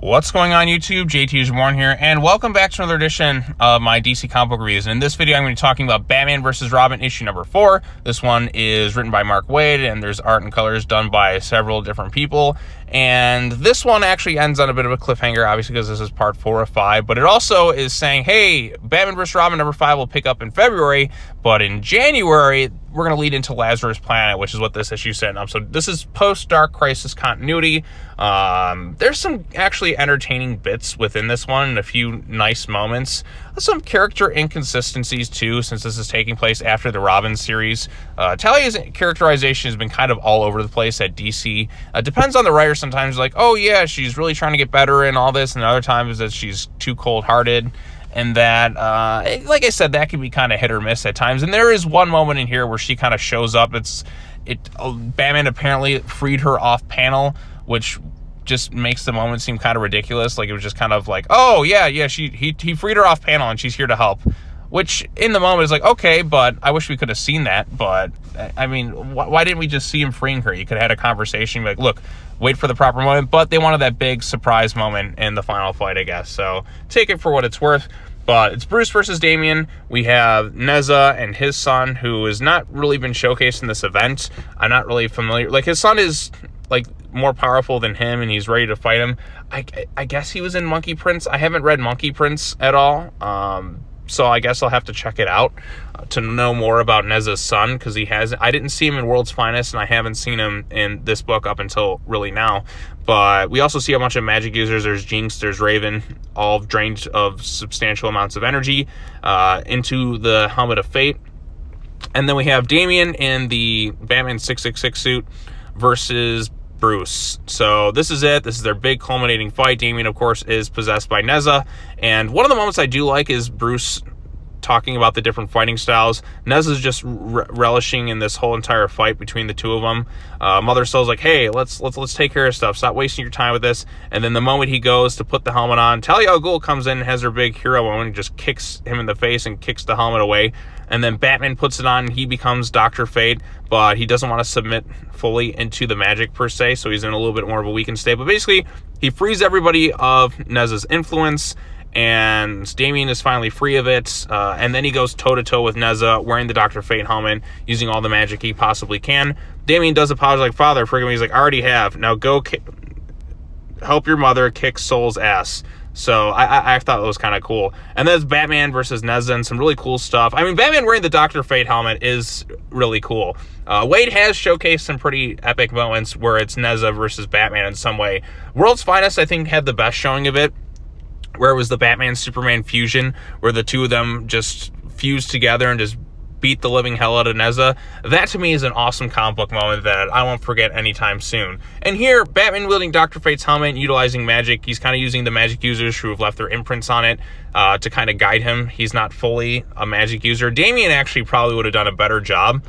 What's going on YouTube? JT here, and welcome back to another edition of my DC comic book reviews. And in this video, I'm going to be talking about Batman vs. Robin issue number 4. This one is written by Mark Waid, and there's art and colors done by several different people. And this one actually ends on a bit of a cliffhanger, obviously, because this is part 4 of 5. But it also is saying, hey, Batman vs. Robin number 5 will pick up in February, but in January, we're going to lead into Lazarus Planet, which is what this issue is setting up. So this is post-Dark Crisis continuity. There's some actually entertaining bits within this one and a few nice moments. Some character inconsistencies, too, since this is taking place after the Robin series. Talia's characterization has been kind of all over the place at DC. Depends on the writer. Sometimes like, oh, yeah, she's really trying to get better and all this, and other times that she's too cold-hearted. And that, like I said, that can be kind of hit or miss at times. And there is one moment in here where she kind of shows up. Batman apparently freed her off panel, which just makes the moment seem kind of ridiculous. Like it was just kind of like, oh yeah, he freed her off panel and she's here to help. Which in the moment is like, okay, but I wish we could have seen that. But I mean, why didn't we just see him freeing her? You could have had a conversation like, look, wait for the proper moment. But they wanted that big surprise moment in the final fight, I guess. So take it for what it's worth. But it's Bruce versus Damian. We have Nezha and his son, who has not really been showcased in this event. I'm not really familiar. Like, his son is like more powerful than him, and he's ready to fight him. I guess he was in Monkey Prince. I haven't read Monkey Prince at all. So I guess I'll have to check it out to know more about Nezha's son, because I didn't see him in World's Finest, and I haven't seen him in this book up until really now. But we also see a bunch of magic users. There's Jinx, there's Raven, all drained of substantial amounts of energy into the Helmet of Fate. And then we have Damian in the Batman 666 suit versus Bruce. So this is it. This is their big culminating fight. Damian, of course, is possessed by Nezha. And one of the moments I do like is Bruce talking about the different fighting styles. Nezha's just relishing in this whole entire fight between the two of them. Mother Soul's like, hey, let's take care of stuff. Stop wasting your time with this. And then the moment he goes to put the helmet on, Talia al Ghul comes in and has her big hero moment and just kicks him in the face and kicks the helmet away. And then Batman puts it on and he becomes Dr. Fate, but he doesn't want to submit fully into the magic per se, so he's in a little bit more of a weakened state. But basically, he frees everybody of Nezha's influence, and Damian is finally free of it. And then he goes toe-to-toe with Nezha, wearing the Dr. Fate helmet, using all the magic he possibly can. Damian does apologize, like, Father, forgive me. He's like, I already have. Now go help your mother kick Soul's ass. So I thought it was kind of cool. And then it's Batman versus Nezha and some really cool stuff. I mean, Batman wearing the Dr. Fate helmet is really cool. Waid has showcased some pretty epic moments where it's Nezha versus Batman in some way. World's Finest, I think, had the best showing of it, where it was the Batman-Superman fusion, where the two of them just fused together and just beat the living hell out of Nezha. That, to me, is an awesome comic book moment that I won't forget anytime soon. And here, Batman wielding Dr. Fate's helmet, utilizing magic. He's kind of using the magic users who have left their imprints on it to kind of guide him. He's not fully a magic user. Damian actually probably would have done a better job,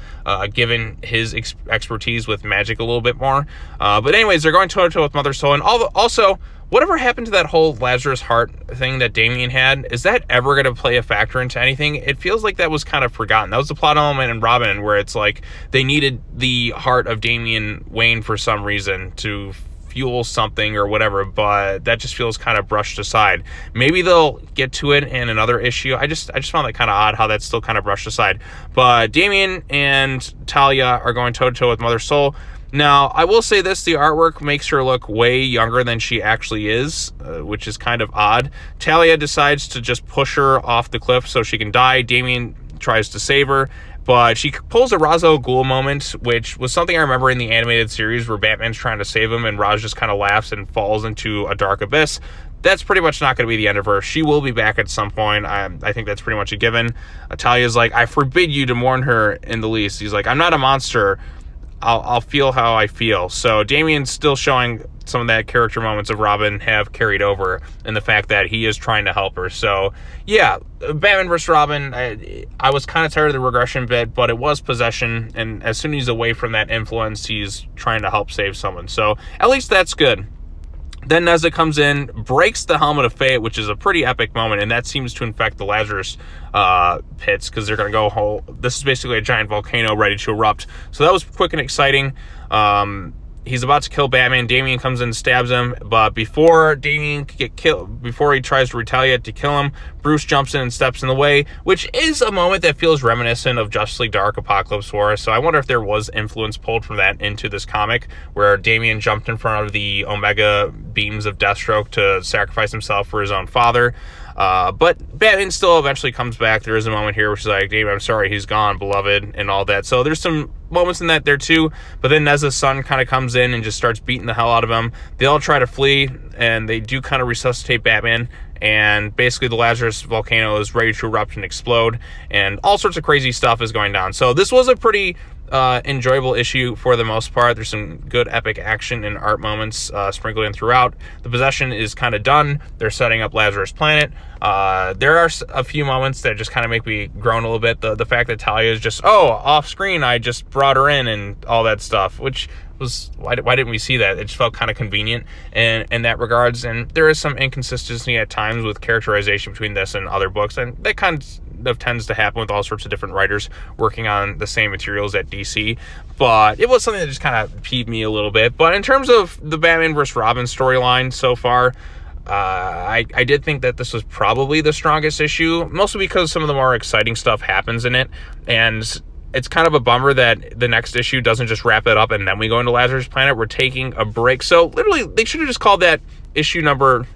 given his expertise with magic a little bit more. But anyways, they're going toe-to-toe with Mother Soul. And also, whatever happened to that whole Lazarus heart thing that Damian had, is that ever going to play a factor into anything? It feels like that was kind of forgotten. That was the plot element in Robin, where it's like they needed the heart of Damian Wayne for some reason to fuel something or whatever, but that just feels kind of brushed aside. Maybe they'll get to it in another issue. I just found that kind of odd how that's still kind of brushed aside. But Damian and Talia are going toe-to-toe with Mother Soul. Now, I will say this, the artwork makes her look way younger than she actually is, which is kind of odd. Talia decides to just push her off the cliff so she can die. Damian tries to save her, but she pulls a Ra's al Ghul moment, which was something I remember in the animated series where Batman's trying to save him and Ra's just kind of laughs and falls into a dark abyss. That's pretty much not going to be the end of her. She will be back at some point. I think that's pretty much a given. Talia's like, I forbid you to mourn her in the least. He's like, I'm not a monster. I'll feel how I feel. So Damian's still showing some of that character moments of Robin have carried over, and the fact that he is trying to help her. So yeah, Batman vs. Robin, I was kind of tired of the regression bit, but it was possession, and as soon as he's away from that influence, he's trying to help save someone. So at least that's good. Then Nezha comes in, breaks the Helmet of Fate, which is a pretty epic moment, and that seems to infect the Lazarus pits, because they're going to go whole. This is basically a giant volcano ready to erupt. So that was quick and exciting. he's about to kill Batman. Damian comes in and stabs him, but before Damian can get killed, before he tries to retaliate to kill him, Bruce jumps in and steps in the way, which is a moment that feels reminiscent of Justice League Dark Apocalypse War. So I wonder if there was influence pulled from that into this comic, where Damian jumped in front of the Omega beams of Deathstroke to sacrifice himself for his own father. But Batman still eventually comes back. There is a moment here where she's like, Damian, I'm sorry, he's gone, beloved, and all that. So there's some moments in that there too, but then Nezha's son kind of comes in and just starts beating the hell out of him. They all try to flee, and they do kind of resuscitate Batman, and basically the Lazarus volcano is ready to erupt and explode, and all sorts of crazy stuff is going down. So this was a pretty enjoyable issue for the most part. There's some good epic action and art moments sprinkled in throughout. The possession is kind of done. They're setting up Lazarus Planet. There are a few moments that just kind of make me groan a little bit. The fact that Talia is just, off screen, I just brought her in and all that stuff, which was, why didn't we see that? It just felt kind of convenient in that regards, and there is some inconsistency at times with characterization between this and other books, and that kind of tends to happen with all sorts of different writers working on the same materials at DC. But it was something that just kind of peeved me a little bit. But in terms of the Batman vs. Robin storyline so far, I did think that this was probably the strongest issue, mostly because some of the more exciting stuff happens in it, and it's kind of a bummer that the next issue doesn't just wrap it up and then we go into Lazarus Planet. We're taking a break. So literally, they should have just called that issue number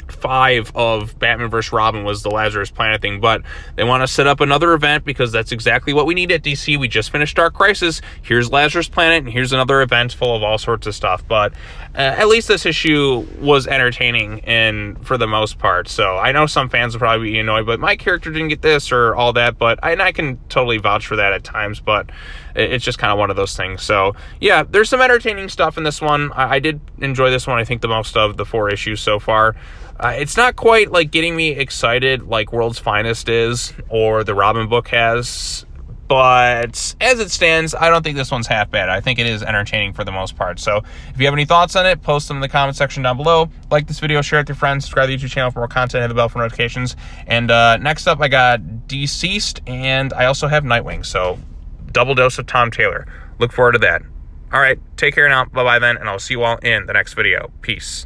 5 of Batman vs. Robin was the Lazarus Planet thing, but they want to set up another event because that's exactly what we need at DC. We just finished Dark Crisis. Here's Lazarus Planet, and here's another event full of all sorts of stuff. But at least this issue was entertaining, and for the most part. So I know some fans will probably be annoyed, but my character didn't get this or all that. But I can totally vouch for that at times. But it's just kind of one of those things. So yeah, there's some entertaining stuff in this one. I did enjoy this one. I think the most of the 4 issues so far. It's not quite like getting me excited like World's Finest is or the Robin book has, but as it stands, I don't think this one's half bad. I think it is entertaining for the most part. So if you have any thoughts on it, post them in the comment section down below. Like this video, share it with your friends, subscribe to the YouTube channel for more content, hit the bell for notifications. And next up, I got Deceased, and I also have Nightwing. So double dose of Tom Taylor. Look forward to that. All right, take care now. Bye-bye then, and I'll see you all in the next video. Peace.